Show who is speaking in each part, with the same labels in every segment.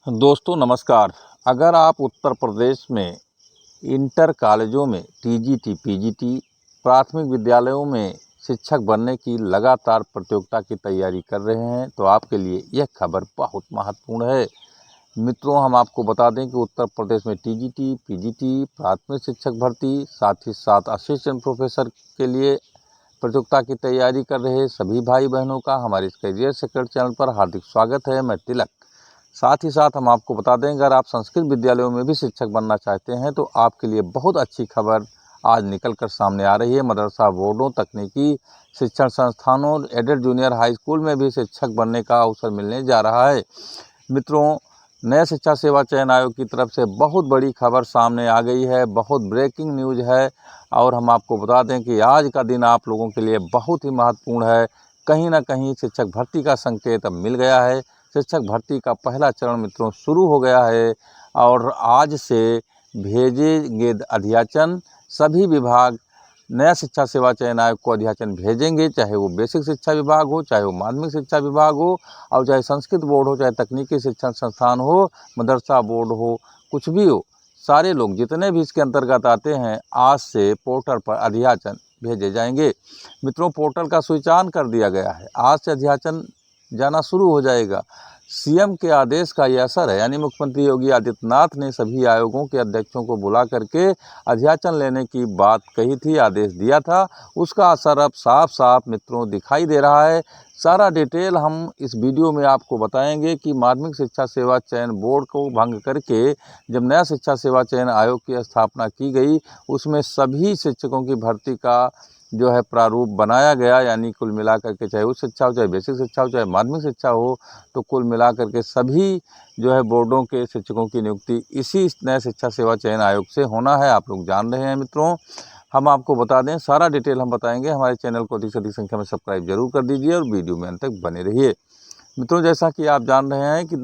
Speaker 1: दोस्तों नमस्कार। अगर आप उत्तर प्रदेश में इंटर कॉलेजों में टीजीटी, पीजीटी, प्राथमिक विद्यालयों में शिक्षक बनने की लगातार प्रतियोगिता की तैयारी कर रहे हैं तो आपके लिए यह खबर बहुत महत्वपूर्ण है। मित्रों, हम आपको बता दें कि उत्तर प्रदेश में टीजीटी, पीजीटी, प्राथमिक शिक्षक भर्ती, साथ ही साथ असिस्टेंट प्रोफेसर के लिए प्रतियोगिता की तैयारी कर रहे सभी भाई बहनों का हमारे इस करियर सीक्रेट चैनल पर हार्दिक स्वागत है। मैं तिलक। साथ ही साथ हम आपको बता दें, अगर आप संस्कृत विद्यालयों में भी शिक्षक बनना चाहते हैं तो आपके लिए बहुत अच्छी खबर आज निकल कर सामने आ रही है। मदरसा बोर्डों, तकनीकी शिक्षण संस्थानों, एडेड जूनियर हाई स्कूल में भी शिक्षक बनने का अवसर मिलने जा रहा है। मित्रों, नए शिक्षा सेवा चयन आयोग की तरफ से बहुत बड़ी खबर सामने आ गई है, बहुत ब्रेकिंग न्यूज़ है और हम आपको बता दें कि आज का दिन आप लोगों के लिए बहुत ही महत्वपूर्ण है। कहीं ना कहीं शिक्षक भर्ती का संकेत अब मिल गया है। शिक्षक भर्ती का पहला चरण मित्रों शुरू हो गया है और आज से भेजेंगे अध्याचन। सभी विभाग नया शिक्षा सेवा चयन आयोग को अध्याचन भेजेंगे, चाहे वो बेसिक शिक्षा विभाग हो, चाहे वो माध्यमिक शिक्षा विभाग हो, और चाहे संस्कृत बोर्ड हो, चाहे तकनीकी शिक्षण संस्थान हो, मदरसा बोर्ड हो, कुछ भी हो। सारे लोग जितने भी इसके अंतर्गत आते हैं आज से पोर्टल पर अध्याचन भेजे जाएंगे। मित्रों, पोर्टल का स्विच ऑन कर दिया गया है। आज से अध्याचन जाना शुरू हो जाएगा। सीएम के आदेश का यह असर है, यानी मुख्यमंत्री योगी आदित्यनाथ ने सभी आयोगों के अध्यक्षों को बुला करके अध्याचन लेने की बात कही थी, आदेश दिया था। उसका असर अब साफ साफ मित्रों दिखाई दे रहा है। सारा डिटेल हम इस वीडियो में आपको बताएंगे कि माध्यमिक शिक्षा सेवा चयन बोर्ड को भंग करके जब नया शिक्षा सेवा चयन आयोग की स्थापना की गई, उसमें सभी शिक्षकों की भर्ती का जो है प्रारूप बनाया गया, यानी कुल मिलाकर के चाहे उच्च शिक्षा हो, चाहे बेसिक शिक्षा हो, चाहे माध्यमिक शिक्षा हो, तो कुल मिलाकर के सभी जो है बोर्डों के शिक्षकों की नियुक्ति इसी नए शिक्षा सेवा चयन आयोग से होना है। आप लोग जान रहे हैं। मित्रों, हम आपको बता दें, सारा डिटेल हम बताएंगे। हमारे चैनल को अधिक से अधिक संख्या में सब्सक्राइब जरूर कर दीजिए और वीडियो में अंत तक बने रहिए। मित्रों, जैसा कि आप जान रहे हैं कि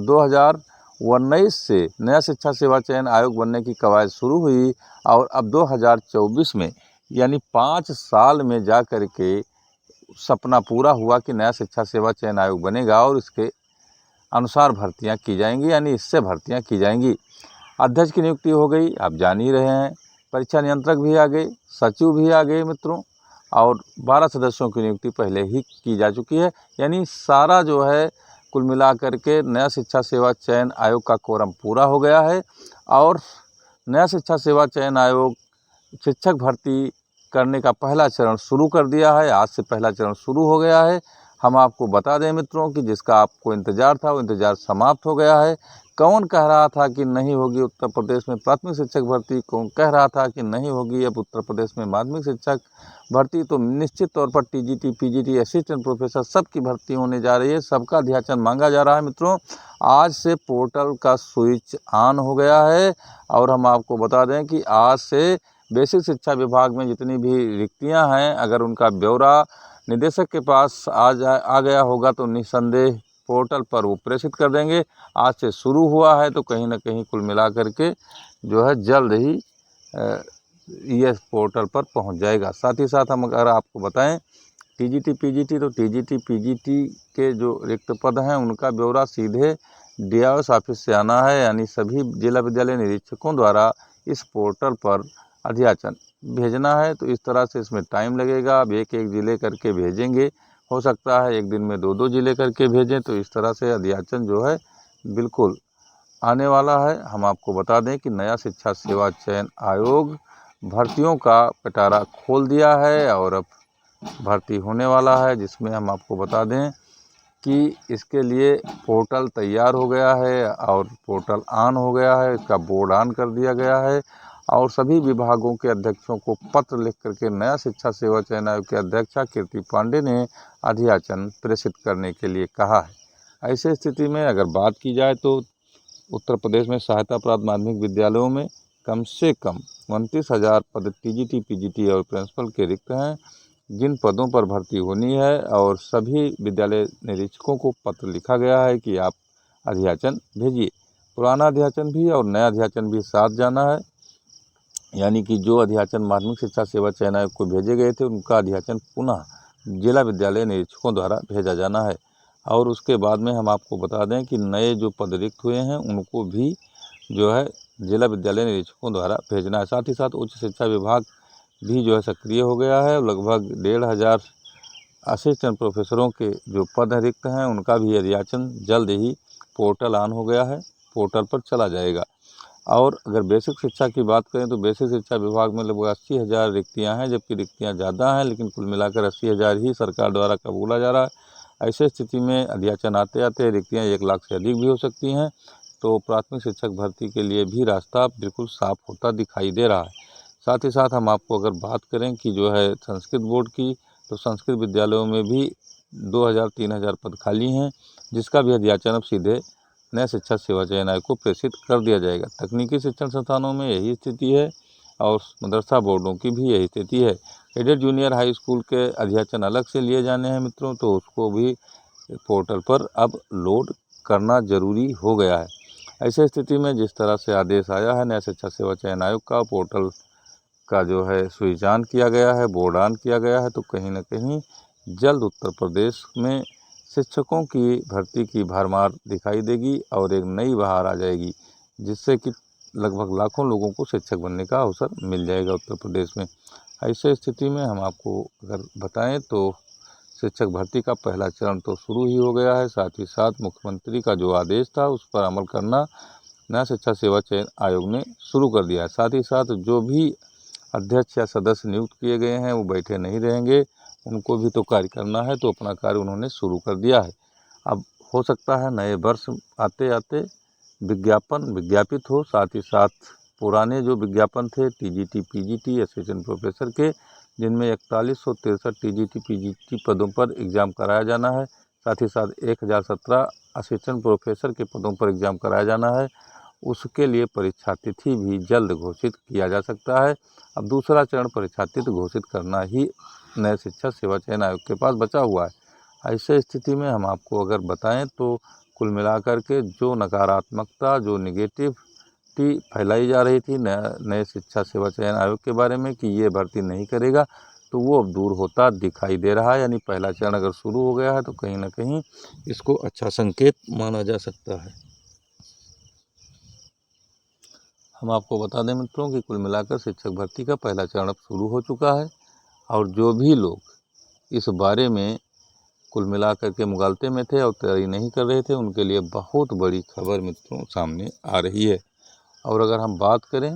Speaker 1: 2019 से नया शिक्षा सेवा चयन आयोग बनने की कवायद शुरू हुई और अब 2024 में यानी 5 साल में जा कर के सपना पूरा हुआ कि नया शिक्षा सेवा चयन आयोग बनेगा और इसके अनुसार भर्तियां की जाएंगी, यानी इससे भर्तियां की जाएंगी। अध्यक्ष की नियुक्ति हो गई, आप जान ही रहे हैं। परीक्षा नियंत्रक भी आ गए, सचिव भी आ गए मित्रों, और 12 सदस्यों की नियुक्ति पहले ही की जा चुकी है। यानी सारा जो है कुल मिलाकर के नया शिक्षा सेवा चयन आयोग का कोरम पूरा हो गया है और नया शिक्षा सेवा चयन आयोग शिक्षक भर्ती करने का पहला चरण शुरू कर दिया है। आज से पहला चरण शुरू हो गया है। हम आपको बता दें मित्रों कि जिसका आपको इंतज़ार था वो इंतज़ार समाप्त हो गया है। कौन कह रहा था कि नहीं होगी उत्तर प्रदेश में प्राथमिक शिक्षक भर्ती, कौन कह रहा था कि नहीं होगी अब उत्तर प्रदेश में माध्यमिक शिक्षक भर्ती, तो निश्चित तौर पर टीजीटी, पीजीटी, असिस्टेंट प्रोफेसर सबकी भर्ती होने जा रही है। सबका अध्याचन मांगा जा रहा है। मित्रों, आज से पोर्टल का स्विच ऑन हो गया है और हम आपको बता दें कि आज से बेसिक शिक्षा विभाग में जितनी भी रिक्तियां हैं, अगर उनका ब्यौरा निदेशक के पास आ गया होगा तो निस्संदेह पोर्टल पर वो प्रेषित कर देंगे। आज से शुरू हुआ है तो कहीं ना कहीं कुल मिला करके जो है जल्द ही ये पोर्टल पर पहुंच जाएगा। साथ ही साथ हम अगर आपको बताएं टीजीटी, पीजीटी, तो टीजीटी, पीजीटी के जो रिक्त पद हैं उनका ब्यौरा सीधे डीआईओएस ऑफिस से आना है, यानी सभी जिला विद्यालय निरीक्षकों द्वारा इस पोर्टल पर अध्याचन भेजना है। तो इस तरह से इसमें टाइम लगेगा। अब एक एक ज़िले करके भेजेंगे, हो सकता है एक दिन में 2-2 ज़िले करके भेजें। तो इस तरह से अध्याचन जो है बिल्कुल आने वाला है। हम आपको बता दें कि नया शिक्षा सेवा चयन आयोग भर्तियों का पिटारा खोल दिया है और अब भर्ती होने वाला है, जिसमें हम आपको बता दें कि इसके लिए पोर्टल तैयार हो गया है और पोर्टल ऑन हो गया है, इसका बोर्ड ऑन कर दिया गया है और सभी विभागों के अध्यक्षों को पत्र लिख करके नया शिक्षा सेवा चयन आयोग के अध्यक्षा कीर्ति पांडे ने अध्याचन प्रेषित करने के लिए कहा है। ऐसी स्थिति में अगर बात की जाए तो उत्तर प्रदेश में सहायता प्राप्त माध्यमिक विद्यालयों में कम से कम 29,000 पद टीजीटी, पीजीटी और प्रिंसिपल के रिक्त हैं, जिन पदों पर भर्ती होनी है और सभी विद्यालय निरीक्षकों को पत्र लिखा गया है कि आप अध्याचन भेजिए। पुराना अध्याचन भी और नया अध्याचन भी साथ जाना है, यानी कि जो अध्याचन माध्यमिक शिक्षा सेवा चयन आयोग को भेजे गए थे उनका अध्याचन पुनः जिला विद्यालय निरीक्षकों द्वारा भेजा जाना है। और उसके बाद में हम आपको बता दें कि नए जो पद रिक्त हुए हैं उनको भी जो है जिला विद्यालय निरीक्षकों द्वारा भेजना है। साथ ही साथ उच्च शिक्षा विभाग भी जो है सक्रिय हो गया है। लगभग 1,500 असिस्टेंट प्रोफेसरों के जो पद रिक्त हैं उनका भी अध्याचन जल्द ही पोर्टल ऑन हो गया है, पोर्टल पर चला जाएगा। और अगर बेसिक शिक्षा की बात करें तो बेसिक शिक्षा विभाग में लगभग 80,000 रिक्तियाँ हैं, जबकि रिक्तियाँ ज़्यादा हैं, लेकिन कुल मिलाकर 80,000 ही सरकार द्वारा कबूला जा रहा है। ऐसे स्थिति में अध्याचन आते आते रिक्तियाँ 1 लाख से अधिक भी हो सकती हैं। तो प्राथमिक शिक्षक भर्ती के लिए भी रास्ता बिल्कुल साफ होता दिखाई दे रहा है। साथ ही साथ हम आपको अगर बात करें कि जो है संस्कृत बोर्ड की, तो संस्कृत विद्यालयों में भी 2,000-3,000 पद खाली हैं, जिसका भी अध्याचन अब सीधे नए शिक्षा सेवा चयन आयोग को प्रेषित कर दिया जाएगा। तकनीकी शिक्षण संस्थानों में यही स्थिति है और मदरसा बोर्डों की भी यही स्थिति है। एडेड जूनियर हाई स्कूल के अध्याचन अलग से लिए जाने हैं मित्रों, तो उसको भी पोर्टल पर अब लोड करना ज़रूरी हो गया है। ऐसे स्थिति में जिस तरह से आदेश आया है नया शिक्षा सेवा चयन आयोग का, पोर्टल का जो है स्विच ऑन किया गया है, बोर्ड ऑन किया गया है, तो कहीं न कहीं जल्द उत्तर प्रदेश में शिक्षकों की भर्ती की भरमार दिखाई देगी और एक नई बहार आ जाएगी, जिससे कि लगभग लाखों लोगों को शिक्षक बनने का अवसर मिल जाएगा उत्तर प्रदेश में। ऐसे स्थिति में हम आपको अगर बताएं तो शिक्षक भर्ती का पहला चरण तो शुरू ही हो गया है। साथ ही साथ मुख्यमंत्री का जो आदेश था उस पर अमल करना नया शिक्षा सेवा चयन आयोग ने शुरू कर दिया है। साथ ही साथ जो भी अध्यक्ष या सदस्य नियुक्त किए गए हैं वो बैठे नहीं रहेंगे, उनको भी तो कार्य करना है, तो अपना कार्य उन्होंने शुरू कर दिया है। अब हो सकता है नए वर्ष आते आते विज्ञापन विज्ञापित हो, साथ ही साथ पुराने जो विज्ञापन थे टीजीटी पीजीटी असिस्टेंट प्रोफेसर के, जिनमें 4163 टीजीटी पीजीटी पदों पर एग्ज़ाम कराया जाना है, साथ ही साथ 1017 असिस्टेंट प्रोफेसर के पदों पर एग्ज़ाम कराया जाना है, उसके लिए परीक्षा तिथि भी जल्द घोषित किया जा सकता है। अब दूसरा चरण परीक्षा तिथि घोषित करना ही नए शिक्षा सेवा चयन आयोग के पास बचा हुआ है। ऐसे स्थिति में हम आपको अगर बताएं तो कुल मिलाकर के जो नकारात्मकता, जो निगेटिविटी फैलाई जा रही थी नए शिक्षा सेवा चयन आयोग के बारे में कि ये भर्ती नहीं करेगा, तो वो अब दूर होता दिखाई दे रहा है। यानी पहला चरण अगर शुरू हो गया है तो कहीं ना कहीं इसको अच्छा संकेत माना जा सकता है। हम आपको बता दें मित्रों कि कुल मिलाकर शिक्षक भर्ती का पहला चरण अब शुरू हो चुका है और जो भी लोग इस बारे में कुल मिलाकर के मुगालते में थे और तैयारी नहीं कर रहे थे, उनके लिए बहुत बड़ी खबर मित्रों सामने आ रही है। और अगर हम बात करें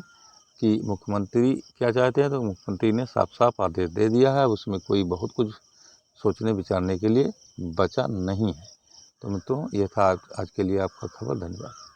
Speaker 1: कि मुख्यमंत्री क्या चाहते हैं, तो मुख्यमंत्री ने साफ साफ आदेश दे दिया है, उसमें कोई बहुत कुछ सोचने विचारने के लिए बचा नहीं है। तो मित्रों ये था आज के लिए आपका खबर। धन्यवाद।